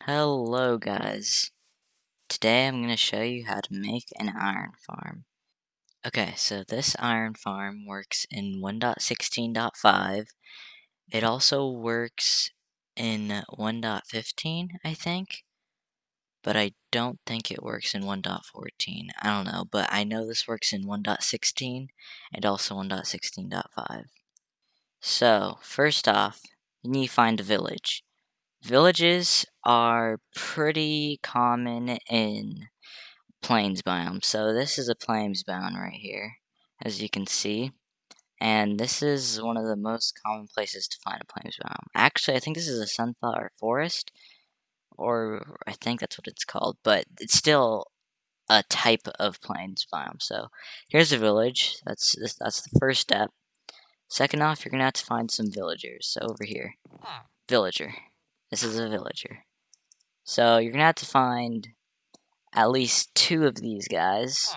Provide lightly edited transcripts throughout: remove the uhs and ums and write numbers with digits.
Hello guys, today I'm going to show you how to make an iron farm. Okay, so this iron farm works in 1.16.5. It also works in 1.15, I think, but I don't think it works in 1.14. I don't know, but I know this works in 1.16 and also 1.16.5. So, first off, you need to find a village. Villages are pretty common in plains biome. So this is a plains biome right here, as you can see. And this is one of the most common places to find a plains biome. Actually, I think this is a sunflower forest, or I think that's what it's called, but it's still a type of plains biome. So here's a village. That's the first step. Second off, you're gonna have to find some villagers. So over here, villager. This is a villager. So you're gonna have to find at least 2 of these guys,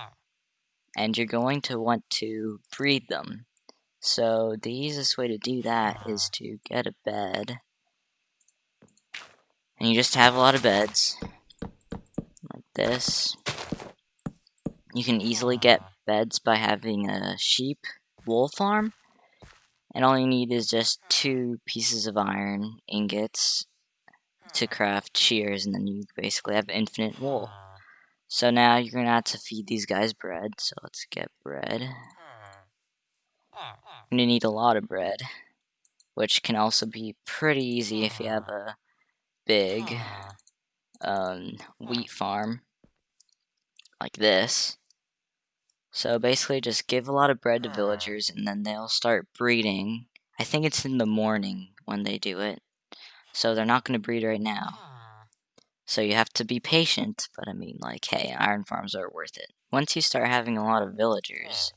and you're going to want to breed them. So the easiest way to do that is to get a bed, and you just have a lot of beds, like this. You can easily get beds by having a sheep wool farm, and all you need is just 2 pieces of iron ingots to craft shears, and then you basically have infinite wool. So now you're gonna have to feed these guys bread, so let's get bread. You're gonna need a lot of bread, which can also be pretty easy if you have a big wheat farm like this. So basically just give a lot of bread to villagers and then they'll start breeding. I think it's in the morning when they do it, so they're not going to breed right now. So you have to be patient, but I mean, like, hey, iron farms are worth it. Once you start having a lot of villagers,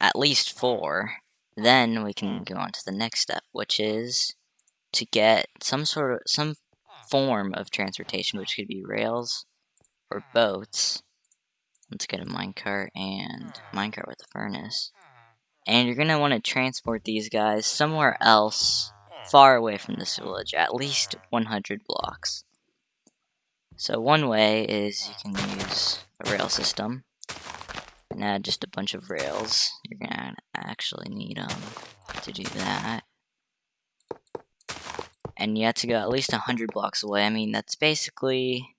at least 4, then we can go on to the next step, which is to get some form of transportation, which could be rails or boats. Let's get a minecart and minecart with a furnace. And you're gonna want to transport these guys somewhere else, far away from this village, at least 100 blocks. So one way is you can use a rail system and add just a bunch of rails. You're gonna actually need to do that. And you have to go at least 100 blocks away. I mean, that's basically,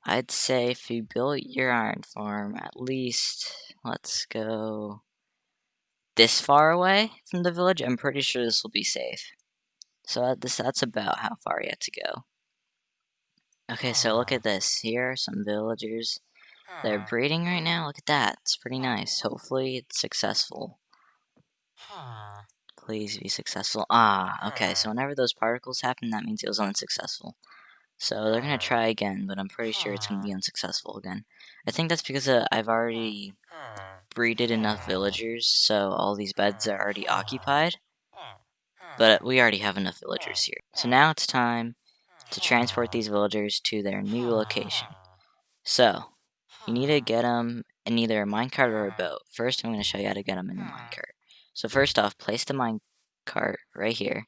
I'd say if you built your iron farm at least, let's go this far away from the village, I'm pretty sure this will be safe. So that's about how far you have to go. Okay, so look at this. Here are some villagers. They're breeding right now. Look at that. It's pretty nice. Hopefully it's successful. Please be successful. Ah, okay. So whenever those particles happen, that means it was unsuccessful. So they're gonna try again, but I'm pretty sure it's gonna be unsuccessful again. I think that's because I've already breeded enough villagers, so all these beds are already occupied. But we already have enough villagers here. So now it's time to transport these villagers to their new location. So, you need to get them in either a minecart or a boat. First, I'm going to show you how to get them in the minecart. So first off, place the minecart right here.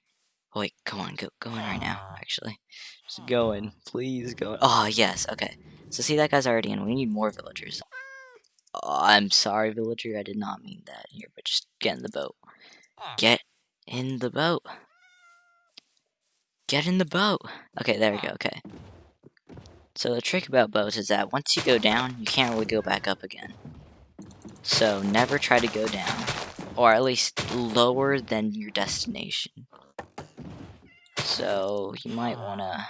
Oh wait, come on, go in right now, actually. Just go in, please go in. Oh, yes, okay. So see, that guy's already in. We need more villagers. Oh, I'm sorry, villager, I did not mean that here, but just get in the boat. Get in the boat. Get in the boat. Okay, there we go, okay. So the trick about boats is that once you go down, you can't really go back up again. So never try to go down, or at least lower than your destination. So you might want to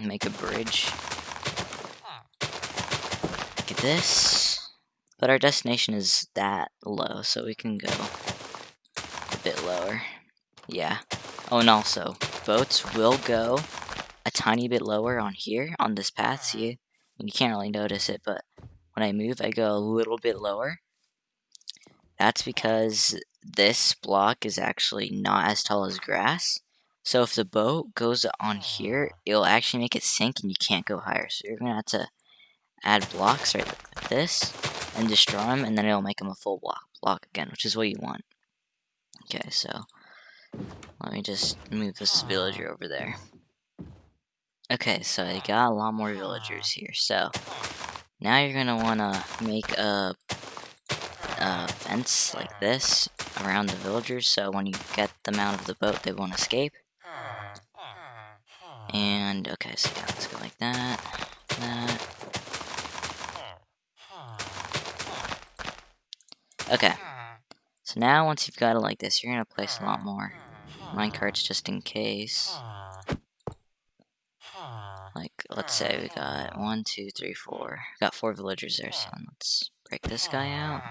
make a bridge like this. But our destination is that low, so we can go a bit lower. Yeah. Oh, and also, boats will go a tiny bit lower on here, on this path, see? And you can't really notice it, but when I move, I go a little bit lower. That's because this block is actually not as tall as grass. So if the boat goes on here, it'll actually make it sink and you can't go higher. So you're going to have to add blocks right like this and destroy them, and then it'll make them a full block again, which is what you want. Okay, so let me just move this villager over there. Okay, so you got a lot more villagers here. So now you're gonna wanna make a fence like this around the villagers, so when you get them out of the boat, they won't escape. And okay, so yeah, let's go like that, that. Okay, so now once you've got it like this, you're gonna place a lot more minecarts just in case. Like, let's say we got 1, 2, 3, 4. Got 4 villagers there, so let's break this guy out,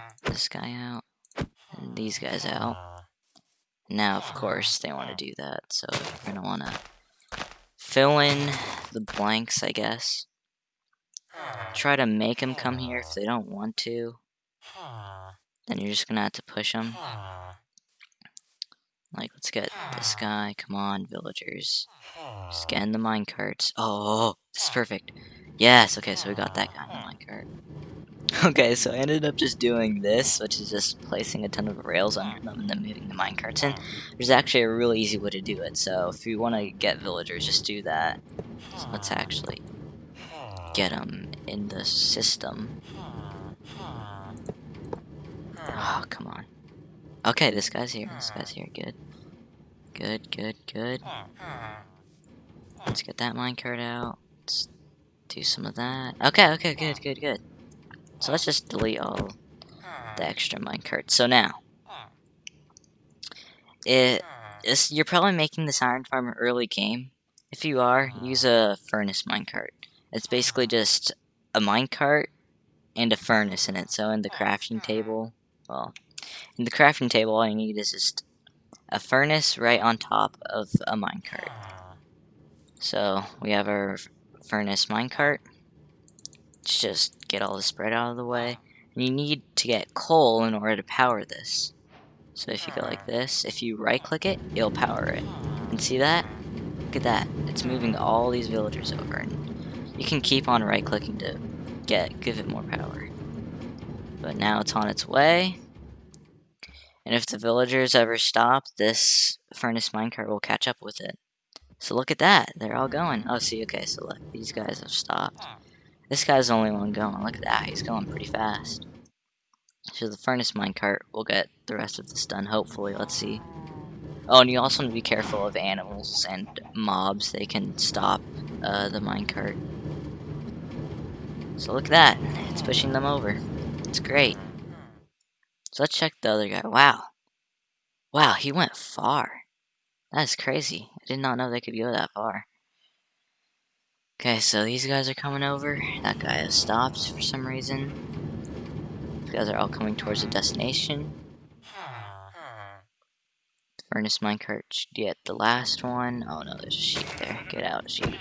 and these guys out. Now, of course, they want to do that, so you're gonna want to fill in the blanks, I guess. Try to make them come here. If they don't want to, then you're just gonna have to push them. Like, let's get this guy. Come on, villagers. Scan the minecarts. Oh, this is perfect. Yes, okay, so we got that guy on the minecart. Okay, so I ended up just doing this, which is just placing a ton of rails under them and then moving the minecarts in. There's actually a really easy way to do it, so if you want to get villagers, just do that. So let's actually get them in the system. Oh, come on. Okay, this guy's here. This guy's here. Good. Good, good, good. Let's get that minecart out. Let's do some of that. Okay, okay, good, good, good. So let's just delete all the extra minecarts. So now, you're probably making this iron farm early game. If you are, use a furnace minecart. It's basically just a minecart and a furnace in it. So in the crafting table, well, in the crafting table, all you need is just a furnace right on top of a minecart. So we have our furnace minecart. Let's just get all the spread out of the way. And you need to get coal in order to power this. So if you go like this, if you right click it, it'll power it. And see that? Look at that. It's moving all these villagers over. And you can keep on right clicking to give it more power. But now it's on its way. And if the villagers ever stop, this furnace minecart will catch up with it. So look at that. They're all going. Oh, see, okay, so look. These guys have stopped. This guy's the only one going. Look at that. He's going pretty fast. So the furnace minecart will get the rest of this done, hopefully. Let's see. Oh, and you also want to be careful of animals and mobs. They can stop the minecart. So look at that. It's pushing them over. It's great. So let's check the other guy. Wow. Wow, he went far. That is crazy. I did not know they could go that far. Okay, so these guys are coming over. That guy has stopped for some reason. These guys are all coming towards the destination. Furnace minecart should get the last one. Oh no, there's a sheep there. Get out, sheep.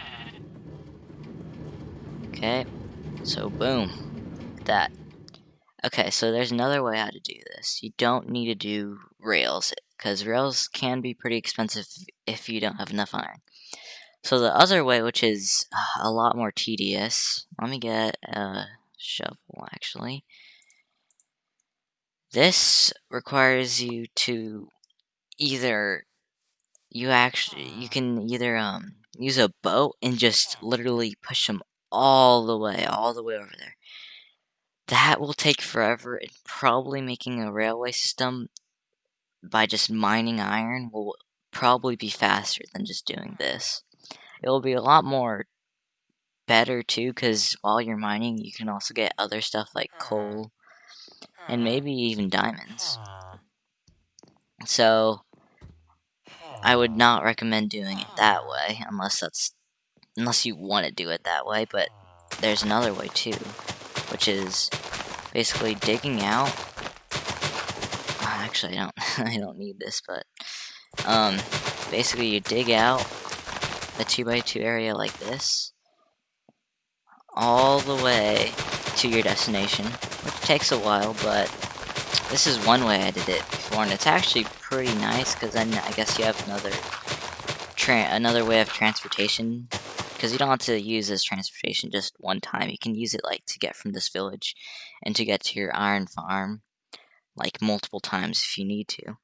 Okay, so boom. Look at that. Okay, so there's another way how to do this. You don't need to do rails, because rails can be pretty expensive if you don't have enough iron. So the other way, which is a lot more tedious, let me get a shovel actually. This requires you to either you can either use a boat and just literally push them all the way over there. That will take forever, and probably making a railway system by just mining iron will probably be faster than just doing this. It will be a lot more better too, because while you're mining, you can also get other stuff like coal and maybe even diamonds. So I would not recommend doing it that way unless you want to do it that way. But there's another way too, which is basically digging out. Actually, I don't I don't need this, but basically you dig out a 2x2 area like this all the way to your destination, which takes a while, but this is one way I did it before, and it's actually pretty nice, because then I guess you have another way of transportation, because you don't have to use this transportation just one time. You can use it like to get from this village and to get to your iron farm like multiple times if you need to.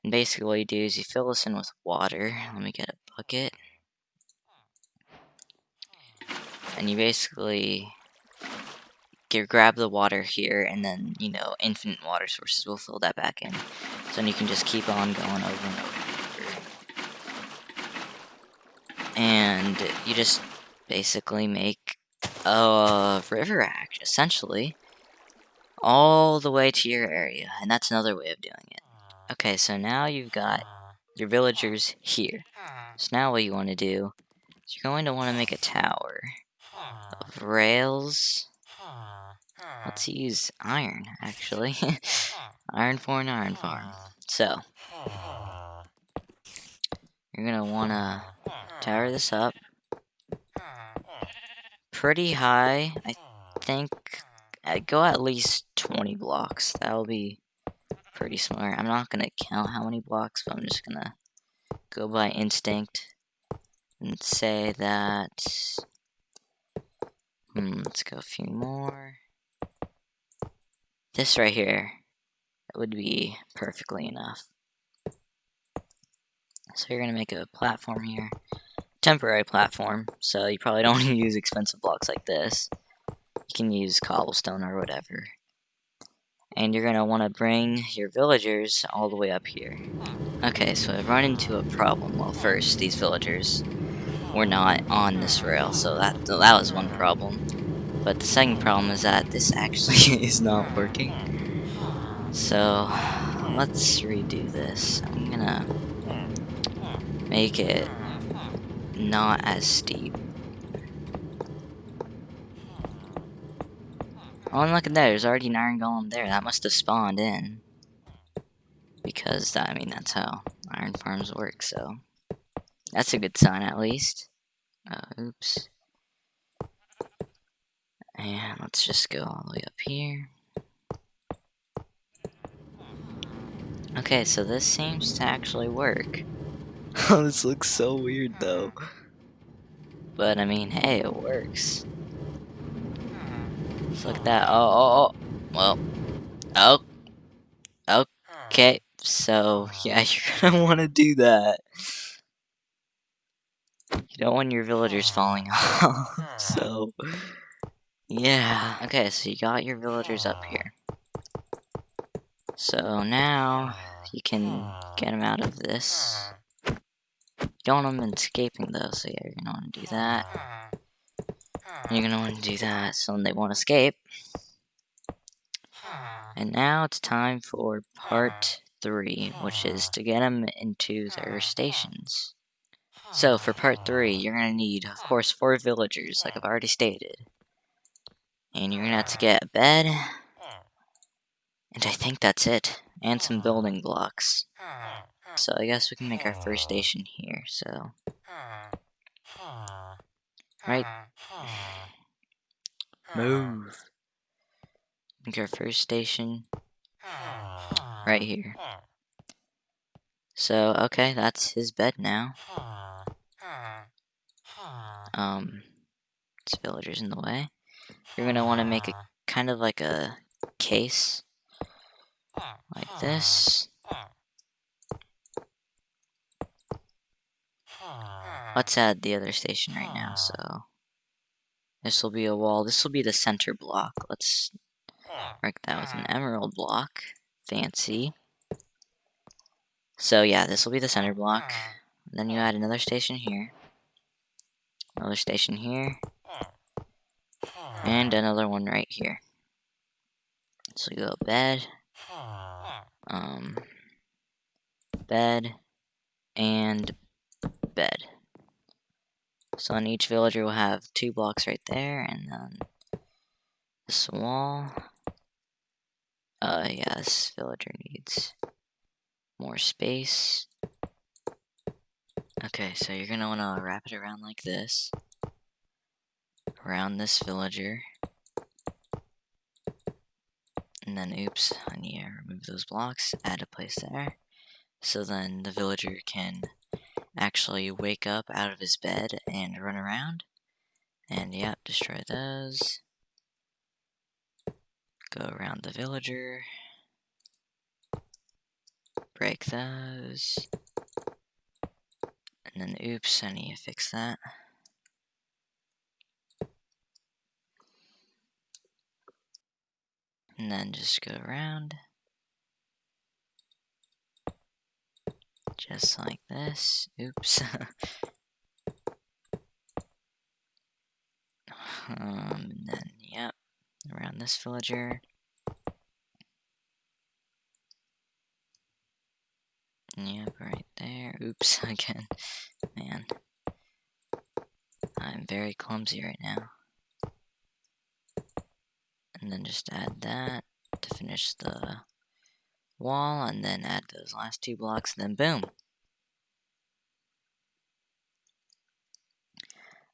And basically what you do is you fill this in with water. Let me get a bucket. and you basically grab the water here, and then, you know, infinite water sources will fill that back in. So then you can just keep on going over and over and over. And you just basically make a river act, essentially, all the way to your area. And that's another way of doing it. Okay, so now you've got your villagers here. So now what you want to do is you're going to want to make a tower of rails. Let's use iron, actually. Iron for an iron farm. So, you're going to want to tower this up pretty high. I think I'd go at least 20 blocks. That'll be pretty smart. I'm not going to count how many blocks, but I'm just going to go by instinct and say that... let's go a few more. This right here would be perfectly enough. So you're going to make a platform here. Temporary platform, so you probably don't want to use expensive blocks like this. You can use cobblestone or whatever. And you're going to want to bring your villagers all the way up here. Okay, so I've run into a problem. Well, first, these villagers were not on this rail, so that was one problem. But the second problem is that this actually is not working. So, let's redo this. I'm gonna make it not as steep. Oh, and look at that, there's already an iron golem there. That must have spawned in. Because, I mean, that's how iron farms work, so... That's a good sign, at least. Oops. And let's just go all the way up here. Okay, so this seems to actually work. Oh, this looks so weird, though. But, I mean, hey, it works. Just look at that. Oh. Well. Oh. Okay. So, yeah, you're gonna want to do that. You don't want your villagers falling off. So, yeah. Okay, so you got your villagers up here. So now you can get them out of this. You don't want them escaping though, so yeah, you're gonna want to do that. You're gonna want to do that so they won't escape. And now it's time for part 3, which is to get them into their stations. So for part 3, you're gonna need, of course, 4 villagers, like I've already stated. And you're gonna have to get a bed. And I think that's it. And some building blocks. So I guess we can make our first station here, so... Right. Move. Make our first station right here. So, okay, that's his bed now. This villager's in the way. You're gonna want to make a kind of like a case. Like this. Let's add the other station right now, so... This will be a wall. This will be the center block. Let's mark that with an emerald block. Fancy. So yeah, this will be the center block. Then you add another station here. Another station here. And another one right here. So you go bed. Bed. And bed. So on each villager will have 2 blocks right there, and then this wall. Yeah, this villager needs more space. Okay, so you're gonna wanna wrap it around like this. Around this villager. And then, oops, I need to remove those blocks, add a place there. So then the villager can actually wake up out of his bed and run around. And yep, destroy those. Go around the villager. Break those. And then, oops, I need to fix that. And then just go around. Just like this. Oops. And then, yep, around this villager. Yep, right there. Oops, again. Man, I'm very clumsy right now. And then just add that to finish the wall, and then add those last 2 blocks, and then boom.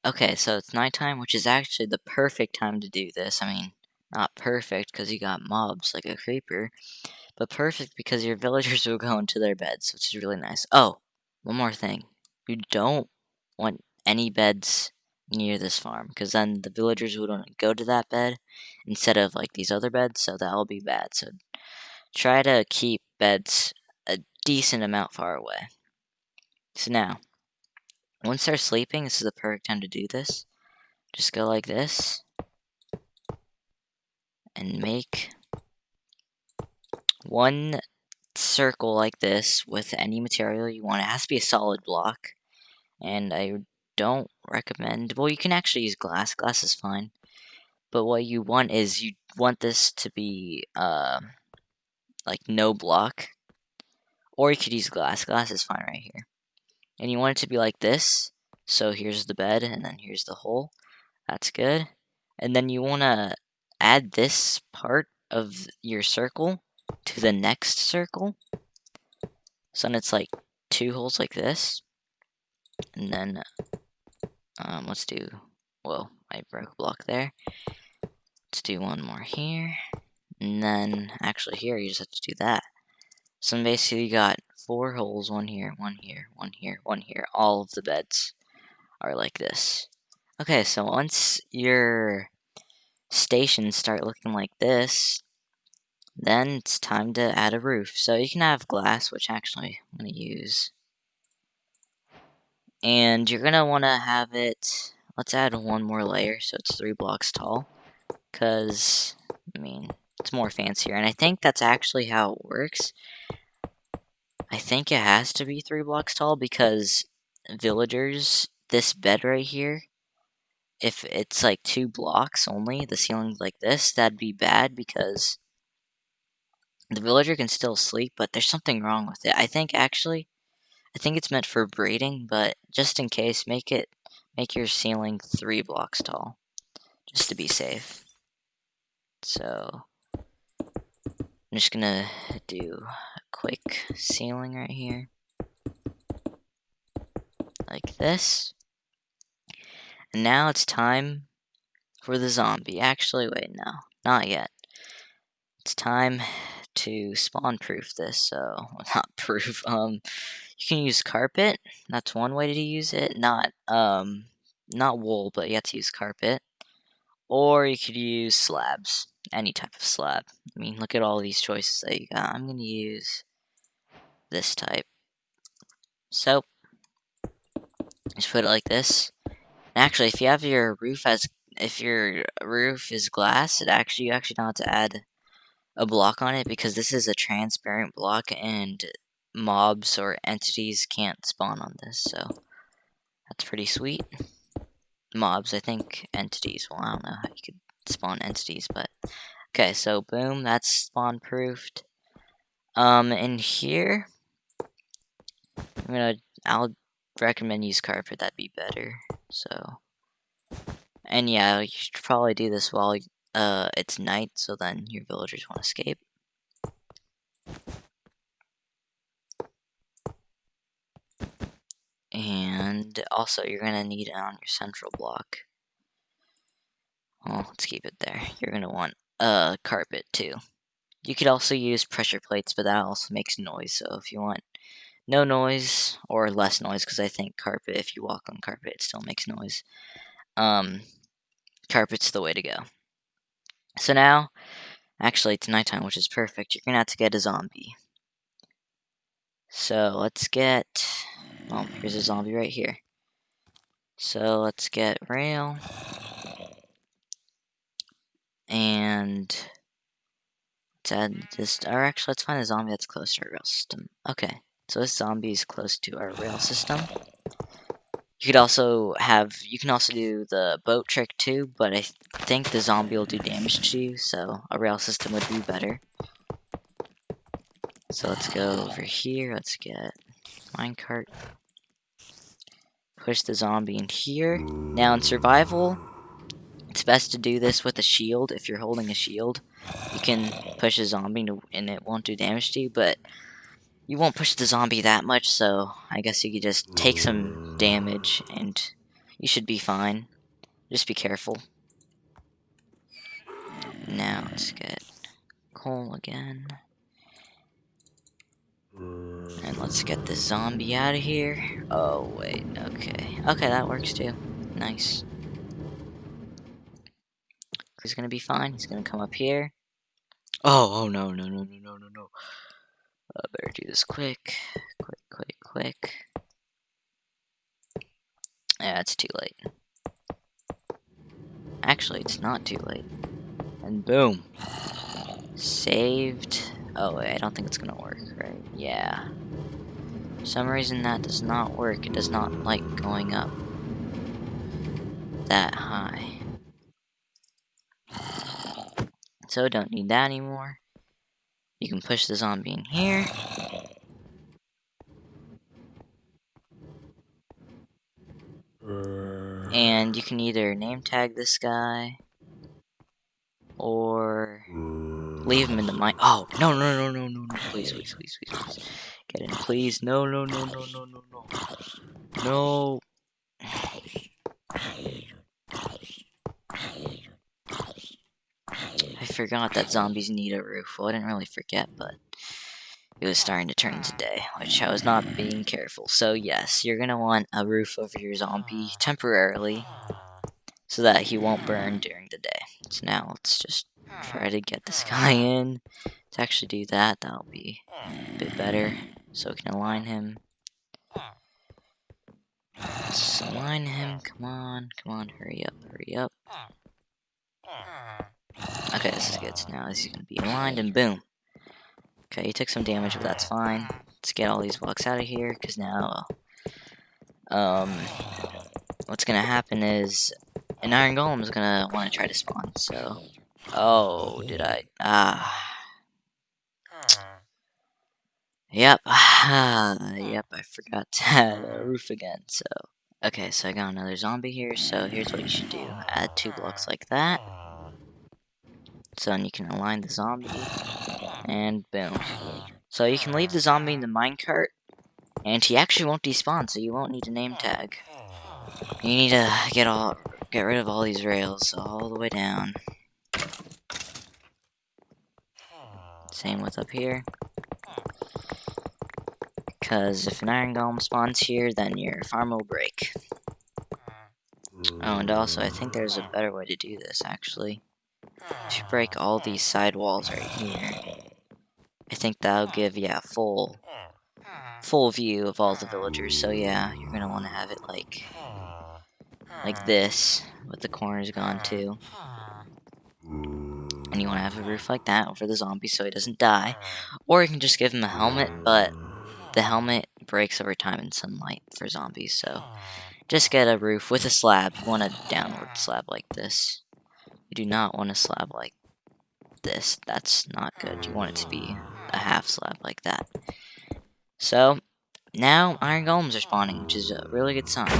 Okay, so it's nighttime, which is actually the perfect time to do this. I mean, not perfect because you got mobs like a creeper, but perfect because your villagers will go into their beds, which is really nice. Oh, one more thing. You don't want any beds near this farm because then the villagers would want to go to that bed instead of like these other beds, so that will be bad. So try to keep beds a decent amount far away. So now, once they're sleeping, this is the perfect time to do this. Just go like this and make one circle like this with any material you want. It has to be a solid block, and I don't recommend. Well, you can actually use glass. Glass is fine, but what you want is you want this to be like no block, or you could use glass. Glass is fine right here, and you want it to be like this. So here's the bed, and then here's the hole. That's good. And then you want to add this part of your circle to the next circle. So then it's like 2 holes like this. And then let's do, well, I broke a block there. Let's do one more here. And then actually here you just have to do that. So then basically you got 4 holes, one here, one here, one here, one here. All of the beds are like this. Okay, so once your stations start looking like this, then it's time to add a roof. So you can have glass, which actually I'm going to use. And you're going to want to have it, let's add one more layer so it's 3 blocks tall. Because, I mean, it's more fancier. And I think that's actually how it works. I think it has to be 3 blocks tall because villagers, this bed right here, if it's like 2 blocks only, the ceiling's like this, that'd be bad because the villager can still sleep, but there's something wrong with it. I think it's meant for breeding, but just in case, make your ceiling 3 blocks tall, just to be safe. So I'm just gonna do a quick ceiling right here, like this. And now it's time for the zombie. Actually, wait, no, not yet. It's time to spawn proof this. So not proof. You can use carpet. That's one way to use it. Not wool, but you have to use carpet. Or you could use slabs. Any type of slab. I mean, look at all these choices that you got. I'm gonna use this type. So just put it like this. And actually, if your roof is glass, you actually don't have to add a block on it because this is a transparent block and mobs or entities can't spawn on this. So that's pretty sweet. Mobs, I think entities. Well, I don't know how you could spawn entities, but okay. So boom, that's spawn proofed. In here, I'll recommend use carpet. That'd be better. So, and yeah, you should probably do this while it's night, so then your villagers won't escape. And also, you're gonna need it on your central block. Well, let's keep it there. You're gonna want a carpet too. You could also use pressure plates, but that also makes noise. So if you want no noise or less noise, because I think carpet, if you walk on carpet, it still makes noise. Carpet's the way to go. So now, actually, it's nighttime, which is perfect. You're gonna have to get a zombie. So let's get. Well, here's a zombie right here. So let's get rail and let's add this, or actually, let's find a zombie that's close to our rail system. Okay, so this zombie is close to our rail system. You can also do the boat trick too, but I think the zombie will do damage to you, so a rail system would be better. So let's go over here, let's get minecart. Push the zombie in here. Now in survival, it's best to do this with a shield. If you're holding a shield, you can push a zombie and it won't do damage to you, but you won't push the zombie that much, so I guess you could just take some damage and you should be fine. Just be careful. Now let's get coal again. And let's get the zombie out of here. Oh, wait, okay. Okay, that works too. Nice. He's gonna be fine. He's gonna come up here. Oh no, no, no, no, no, no, no. I better do this quick. Quick. Yeah, it's too late. Actually, it's not too late. And boom. Saved. Oh, wait, I don't think it's gonna work, right? Yeah. For some reason that does not work. It does not like going up that high. So don't need that anymore. You can push the zombie in here. And you can either name tag this guy or leave him in the mine. Oh, no, no, no, no, no, no. Please. Get in, please. No. No. I forgot that zombies need a roof. Well, I didn't really forget, but it was starting to turn into day, which I was not being careful. So yes, you're gonna want a roof over your zombie temporarily so that he won't burn during the day. So now let's just try to get this guy in. To actually do that, that'll be a bit better. So we can align him. Let's align him. Come on, hurry up. Okay, this is good. So now this is gonna be aligned, and boom. Okay, he took some damage, but that's fine. Let's get all these blocks out of here, because now, what's gonna happen is an iron golem is gonna want to try to spawn. So, oh, did I? Yep, yep, I forgot to add a roof again. So, okay, so I got another zombie here. So here's what you should do: add 2 blocks like that. So then you can align the zombie, and boom. So you can leave the zombie in the minecart, and he actually won't despawn, so you won't need a name tag. You need to get rid of all these rails all the way down. Same with up here. Because if an iron golem spawns here, then your farm will break. Oh, and also, I think there's a better way to do this, actually. If you break all these side walls right here, I think that'll give, yeah, full view of all the villagers. So yeah, you're gonna want to have it like this, with the corners gone too. And you want to have a roof like that over the zombie so he doesn't die. Or you can just give him a helmet, but the helmet breaks over time in sunlight for zombies, so just get a roof with a slab. You want a downward slab like this. You do not want a slab like this. That's not good. You want it to be a half slab like that. So, now iron golems are spawning, which is a really good sign.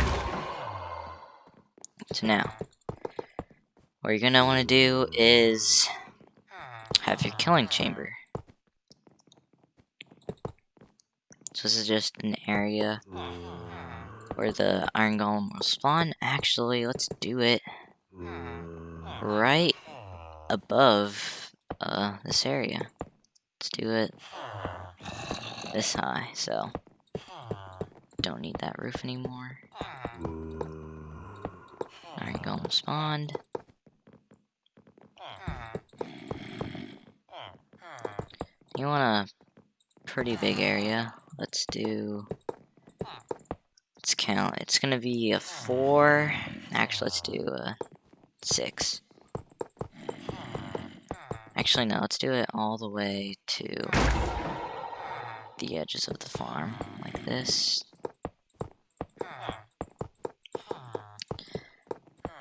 So now, what you're going to want to do is have your killing chamber. So this is just an area where the iron golem will spawn. Actually, let's do it right above this area. Let's do it this high, so don't need that roof anymore. Iron golem spawned. You want a pretty big area. Let's count. It's gonna be a 4. Actually, let's do a 6. Actually, no, let's do it all the way to the edges of the farm, like this.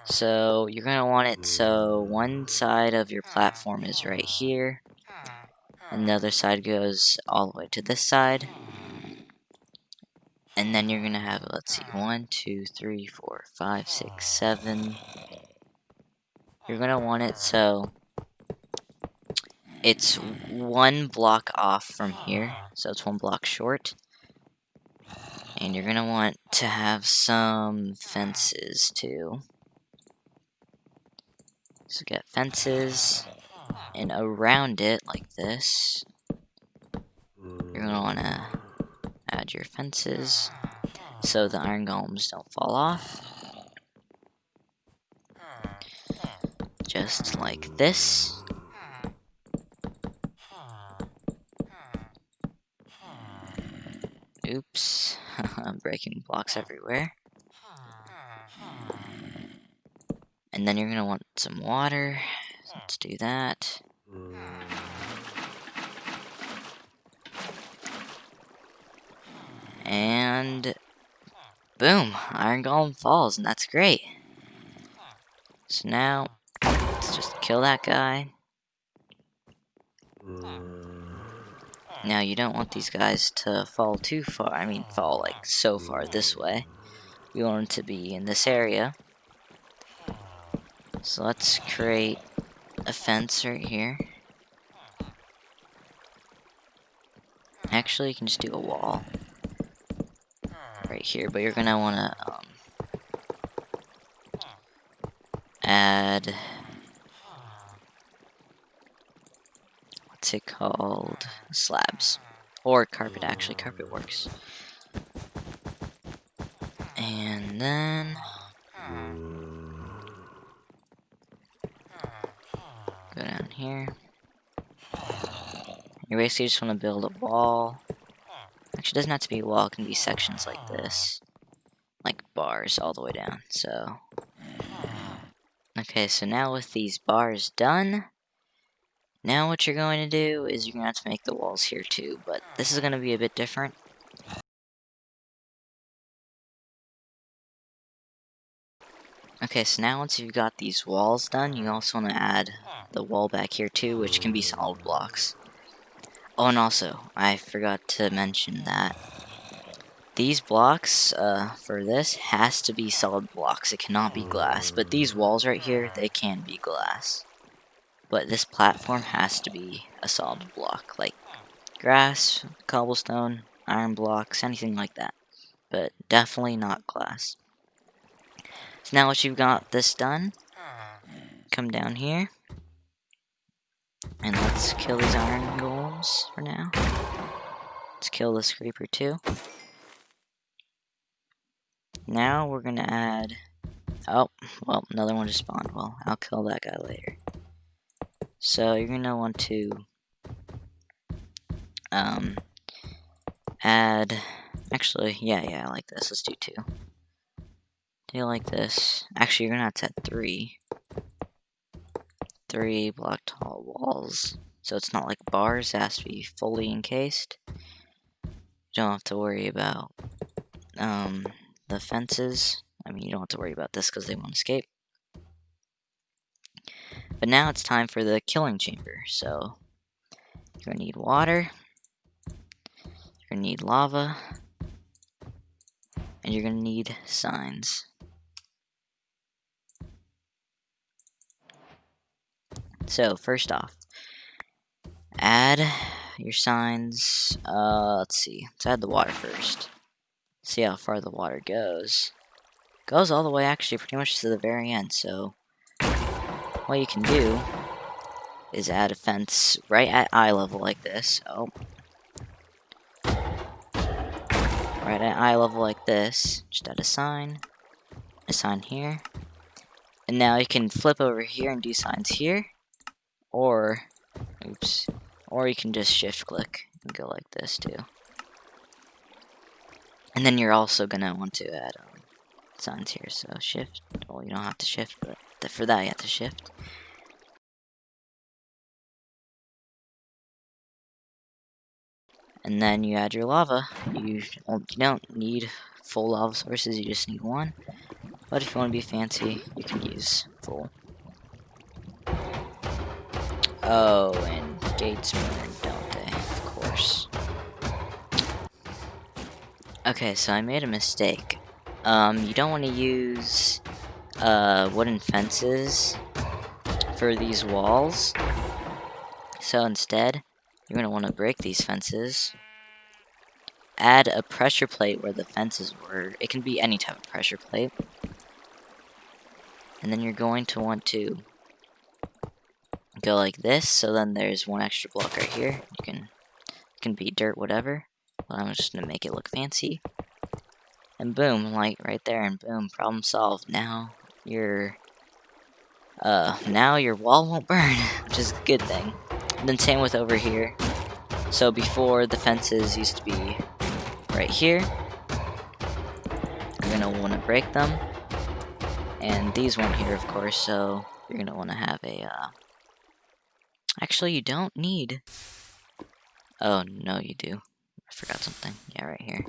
So you're going to want it so one side of your platform is right here, and the other side goes all the way to this side. And then you're going to have, let's see, 1, 2, 3, 4, 5, 6, 7. You're going to want it so it's one block off from here, so it's one block short. And you're going to want to have some fences too. So get fences, and around it, like this, you're going to want to add your fences so the iron golems don't fall off. Just like this. Oops, I'm breaking blocks everywhere. And then you're going to want some water. So let's do that. And boom, iron golem falls, and that's great. So now, let's just kill that guy. Now, you don't want these guys to fall too far. I mean, fall like so far this way. You want them to be in this area. So let's create a fence right here. Actually, you can just do a wall right here, but you're gonna want to add, what's it called? Slabs. Or carpet, actually. Carpet works. And then go down here. You basically just want to build a wall. Actually, it doesn't have to be a wall. It can be sections like this. Like bars all the way down. So, okay, so now with these bars done, now what you're going to do is you're going to have to make the walls here too. But this is going to be a bit different. Okay, so now once you've got these walls done, you also want to add the wall back here too, which can be solid blocks. Oh, and also, I forgot to mention that these blocks, for this, has to be solid blocks. It cannot be glass. But these walls right here, they can be glass. But this platform has to be a solid block, like grass, cobblestone, iron blocks, anything like that. But definitely not glass. So now that you've got this done, come down here. And let's kill these iron golems for now. Let's kill this creeper too. Now we're gonna add... Oh, well, another one just spawned. Well, I'll kill that guy later. So you're gonna want to add... Actually, yeah, I like this. Let's do 2. Do like this. Actually, you're gonna have to add 3. 3 block tall walls. So it's not like bars, it has to be fully encased. You don't have to worry about the fences. I mean, you don't have to worry about this because they won't escape. But now it's time for the killing chamber. So you're gonna need water. You're gonna need lava. And you're gonna need signs. So first off, add your signs. Let's see. Let's add the water first. See how far the water goes. Goes all the way actually pretty much to the very end. So what you can do is add a fence right at eye level like this. Oh. Right at eye level like this. Just add a sign here. And now you can flip over here and do signs here. Or, oops. Or you can just shift click and go like this too. And then you're also gonna want to add signs here. So shift. Well, you don't have to shift, but for that you have to shift. And then you add your lava. You don't need full lava sources, you just need one. But if you want to be fancy, you can use full. Oh, and gates burn, don't they? Of course. Okay, so I made a mistake. You don't want to use wooden fences for these walls. So instead, you're going to want to break these fences. Add a pressure plate where the fences were. It can be any type of pressure plate. And then you're going to want to go like this. So then there's one extra block right here. It can be dirt, whatever. But I'm just going to make it look fancy. And boom, light right there, and boom, problem solved. Now your wall won't burn, which is a good thing. And then same with over here. So before the fences used to be right here, you're gonna want to break them, and these weren't here, of course. So you're gonna want to have a. Actually, you don't need. Oh no, you do. I forgot something. Yeah, right here.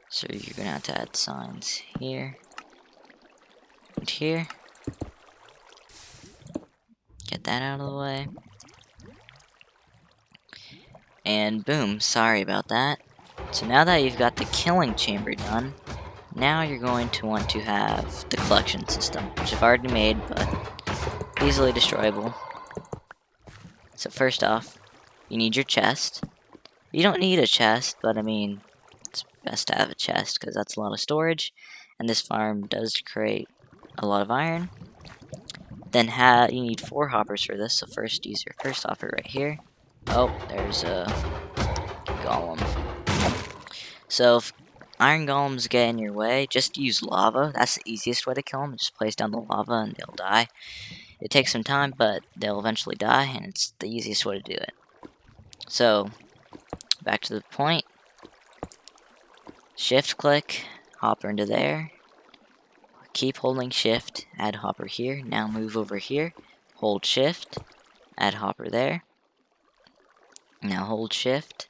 So you're gonna have to add signs here and here. Get that out of the way. And boom, sorry about that. So now that you've got the killing chamber done, now you're going to want to have the collection system, which I've already made, but easily destroyable. So first off, you need your chest. You don't need a chest, but I mean, it's best to have a chest because that's a lot of storage, and this farm does create a lot of iron. Then you need 4 hoppers for this, so first use your first hopper right here. Oh, there's a golem. So if iron golems get in your way, just use lava. That's the easiest way to kill them. Just place down the lava and they'll die. It takes some time, but they'll eventually die, and it's the easiest way to do it. So, back to the point. Shift click, hopper into there. Keep holding shift, add hopper here. Now move over here. Hold shift, add hopper there. Now hold shift,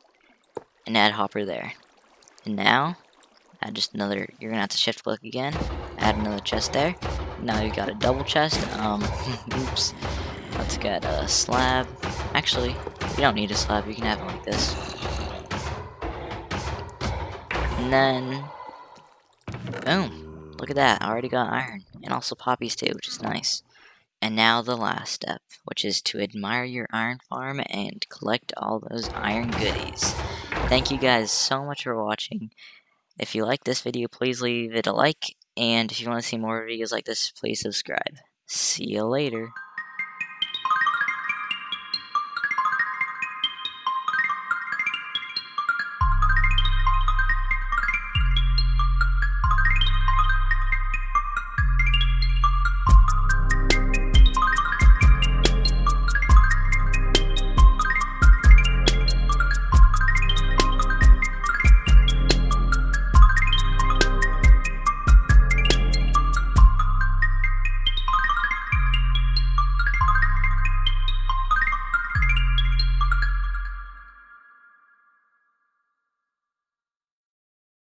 and add hopper there. And now, add just another, you're gonna have to shift click again, add another chest there. Now you got a double chest. Oops. Let's get a slab. Actually, you don't need a slab, you can have it like this. And then, boom. Look at that, I already got iron. And also poppies too, which is nice. And now the last step, which is to admire your iron farm and collect all those iron goodies. Thank you guys so much for watching. If you like this video, please leave it a like. And if you want to see more videos like this, please subscribe. See you later.